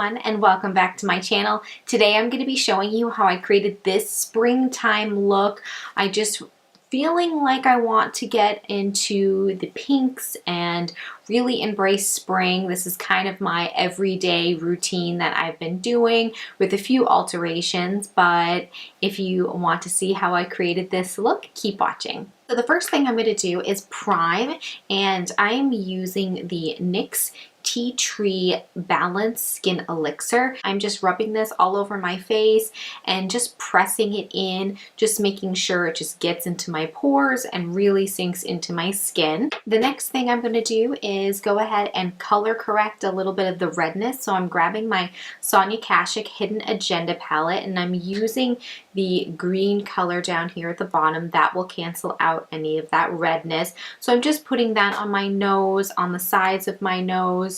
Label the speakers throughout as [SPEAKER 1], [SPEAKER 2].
[SPEAKER 1] everyone, and welcome back to my channel. Today I'm going to be showing you how I created this springtime look. I just feeling like I want to get into the pinks and really embrace spring. This is kind of my everyday routine that I've been doing with a few alterations, but if you want to see how I created this look, keep watching. So the first thing I'm going to do is prime, and I'm using the NYX Tea Tree Balance Skin Elixir. I'm just rubbing this all over my face and just pressing it in, just making sure it just gets into my pores and really sinks into my skin. The next thing I'm going to do is go ahead and color correct a little bit of the redness. So I'm grabbing my Sonia Kashuk Hidden Agenda palette and I'm using the green color down here at the bottom. That will cancel out any of that redness. So I'm just putting that on my nose, on the sides of my nose,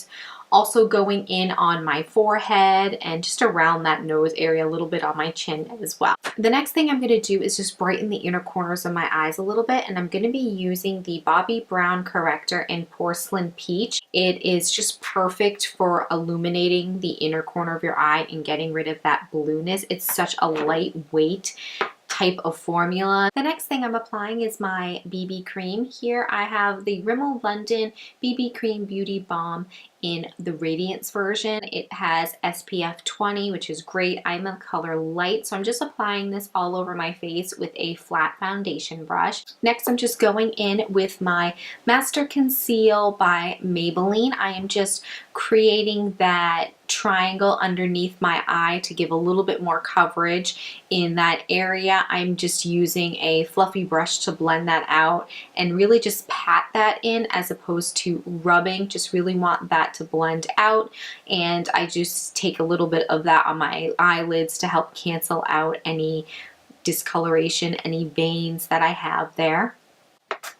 [SPEAKER 1] also going in on my forehead and just around that nose area, a little bit on my chin as well. The next thing I'm going to do is just brighten the inner corners of my eyes a little bit, and I'm going to be using the Bobbi Brown Corrector in Porcelain Peach. It is just perfect for illuminating the inner corner of your eye and getting rid of that blueness. It's such a lightweight type of formula. The next thing I'm applying is my BB cream. Here I have the Rimmel London BB Cream Beauty Balm in the Radiance version. It has SPF 20, which is great. I'm in color light, so I'm just applying this all over my face with a flat foundation brush. Next, I'm just going in with my Master Conceal by Maybelline. I am just creating that triangle underneath my eye to give a little bit more coverage in that area. I'm just using a fluffy brush to blend that out and really just pat that in as opposed to rubbing. Just really want that to blend out, and I just take a little bit of that on my eyelids to help cancel out any discoloration, any veins that I have there.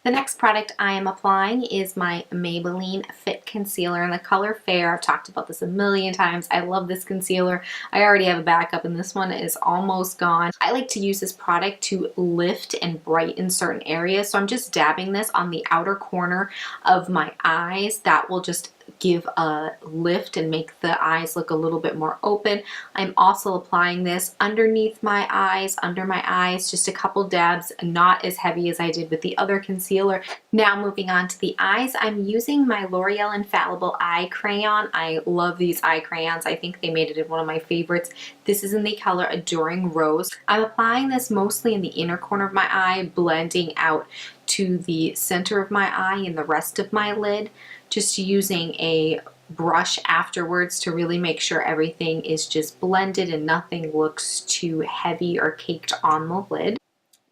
[SPEAKER 1] The next product I am applying is my Maybelline Fit Concealer in the color Fair. I've talked about this a million times. I love this concealer. I already have a backup and this one is almost gone. I like to use this product to lift and brighten certain areas. So I'm just dabbing this on the outer corner of my eyes. That will just give a lift and make the eyes look a little bit more open. I'm also applying this underneath my eyes, under my eyes, just a couple dabs, not as heavy as I did with the other concealer. Now moving on to the eyes, I'm using my L'Oreal Infallible Eye Crayon. I love these eye crayons. I think they made it in one of my favorites. This is in the color Adoring Rose. I'm applying this mostly in the inner corner of my eye, blending out to the center of my eye and the rest of my lid, just using a brush afterwards to really make sure everything is just blended and nothing looks too heavy or caked on the lid.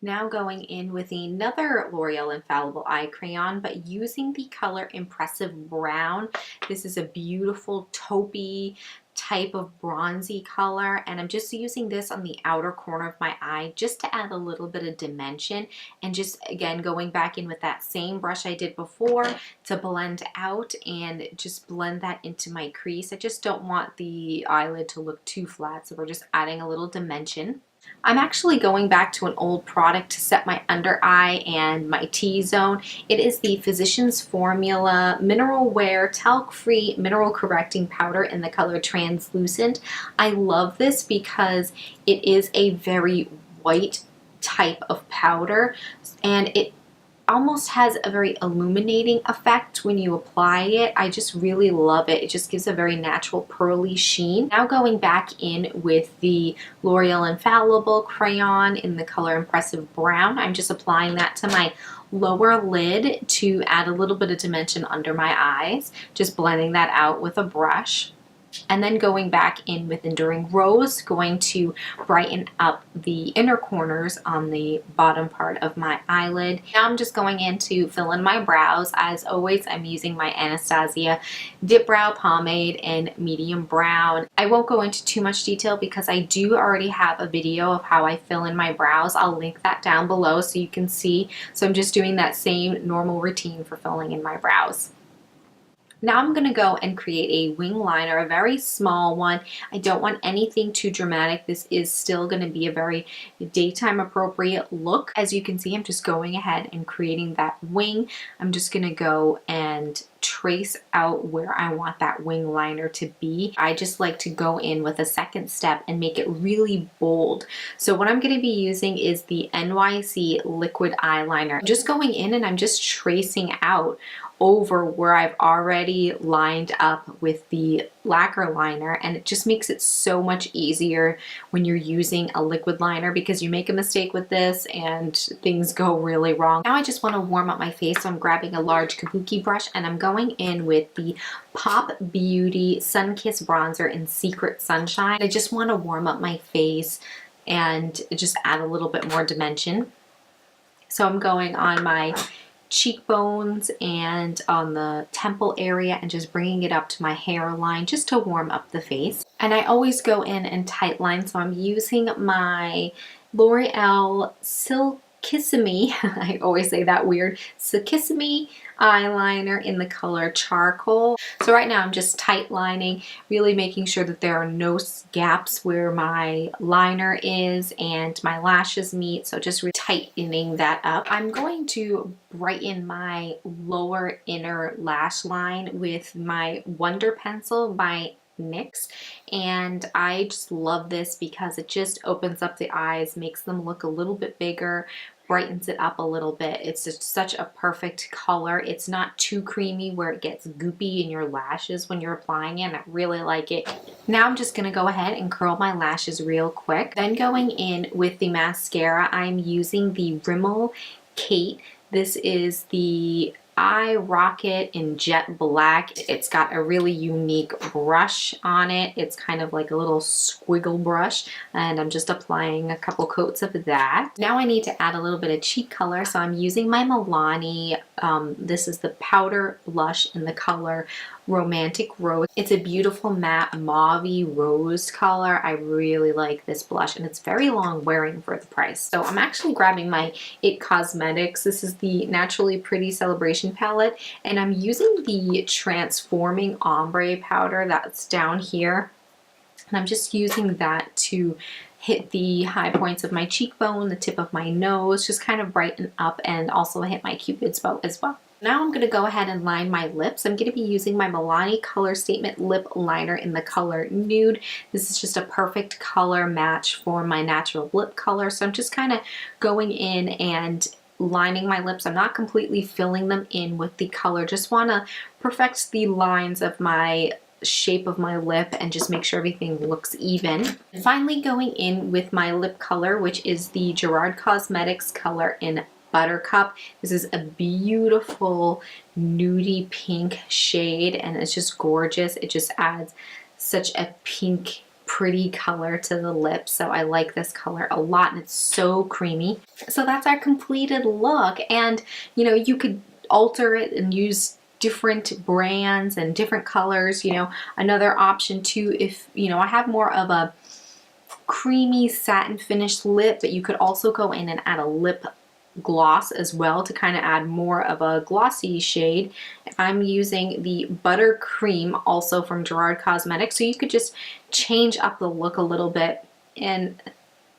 [SPEAKER 1] Now going in with another L'Oreal Infallible Eye Crayon, but using the color Impressive Brown. This is a beautiful taupey type of bronzy color, and I'm just using this on the outer corner of my eye just to add a little bit of dimension, and just again going back in with that same brush I did before to blend out and just blend that into my crease. I just don't want the eyelid to look too flat, so we're just adding a little dimension. I'm actually going back to an old product to set my under eye and my T-zone. It is the Physicians Formula Mineral Wear Talc-Free Mineral Correcting Powder in the color Translucent. I love this because it is a very white type of powder, and it almost has a very illuminating effect when you apply it. I just really love it. It just gives a very natural pearly sheen. Now going back in with the L'Oreal Infallible Crayon in the color Impressive Brown, I'm just applying that to my lower lid to add a little bit of dimension under my eyes, just blending that out with a brush. And then going back in with Enduring Rose, going to brighten up the inner corners on the bottom part of my eyelid. Now I'm just going in to fill in my brows. As always, I'm using my Anastasia Dip Brow Pomade in medium brown. I won't go into too much detail because I do already have a video of how I fill in my brows. I'll link that down below so you can see. So I'm just doing that same normal routine for filling in my brows. Now I'm going to go and create a wing liner, a very small one. I don't want anything too dramatic. This is still going to be a very daytime appropriate look. As you can see, I'm just going ahead and creating that wing. I'm just going to go and trace out where I want that wing liner to be. I just like to go in with a second step and make it really bold. So what I'm going to be using is the NYC liquid eyeliner. I'm just going in and I'm just tracing out over where I've already lined up with the lacquer liner, and it just makes it so much easier when you're using a liquid liner, because you make a mistake with this and things go really wrong. Now I just want to warm up my face, so I'm grabbing a large kabuki brush and I'm going in with the Pop Beauty Sunkissed bronzer in Secret Sunshine. I just want to warm up my face and just add a little bit more dimension. So I'm going on my cheekbones and on the temple area and just bringing it up to my hairline just to warm up the face. And I always go in and tightline, so I'm using my L'Oreal Silkissime, I always say that weird, Silkissime eyeliner in the color Charcoal. So right now I'm just tight lining, really making sure that there are no gaps where my liner is and my lashes meet, so just tightening that up. I'm going to brighten my lower inner lash line with my Wonder Pencil by NYX, and I just love this because it just opens up the eyes, makes them look a little bit bigger, brightens it up a little bit. It's just such a perfect color. It's not too creamy where it gets goopy in your lashes when you're applying it. I really like it. Now I'm just going to go ahead and curl my lashes real quick. Then going in with the mascara, I'm using the Rimmel Kate. This is the Eye Rocket in Jet Black. It's got a really unique brush on it. It's kind of like a little squiggle brush, and I'm just applying a couple coats of that. Now I need to add a little bit of cheek color, so I'm using my Milani. This is the powder blush in the color Romantic Rose. It's a beautiful matte mauve-y rose color. I really like this blush, and it's very long wearing for the price. So I'm actually grabbing my IT Cosmetics. This is the Naturally Pretty Celebration palette, and I'm using the Transforming Ombre powder that's down here, and I'm just using that to hit the high points of my cheekbone, the tip of my nose, just kind of brighten up, and also hit my Cupid's bow as well. Now I'm going to go ahead and line my lips. I'm going to be using my Milani Color Statement Lip Liner in the color Nude. This is just a perfect color match for my natural lip color. So I'm just kind of going in and lining my lips. I'm not completely filling them in with the color. Just want to perfect the lines of my shape of my lip and just make sure everything looks even. And finally going in with my lip color, which is the Gerard Cosmetics color in Buttercup. This is a beautiful nudie pink shade, and it's just gorgeous. It just adds such a pink, pretty color to the lips. So I like this color a lot, and it's so creamy. So that's our completed look, and you know, you could alter it and use different brands and different colors. You know, another option too, if you know, I have more of a creamy satin finish lip, but you could also go in and add a lip gloss as well to kind of add more of a glossy shade. I'm using the Buttercream, also from Gerard Cosmetics, so you could just change up the look a little bit and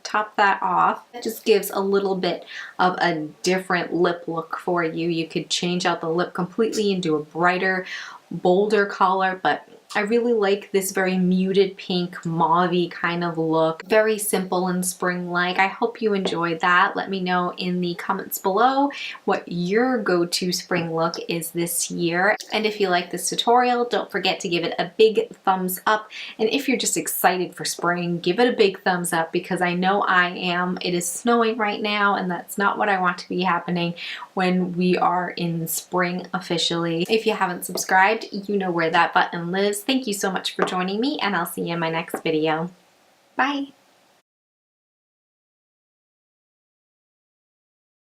[SPEAKER 1] top that off. It just gives a little bit of a different lip look for you. You could change out the lip completely and do a brighter, bolder color, but I really like this very muted pink, mauve-y kind of look. Very simple and spring-like. I hope you enjoyed that. Let me know in the comments below what your go-to spring look is this year. And if you like this tutorial, don't forget to give it a big thumbs up. And if you're just excited for spring, give it a big thumbs up, because I know I am. It is snowing right now, and that's not what I want to be happening when we are in spring officially. If you haven't subscribed, you know where that button lives. Thank you so much for joining me, and I'll see you in my next video. Bye!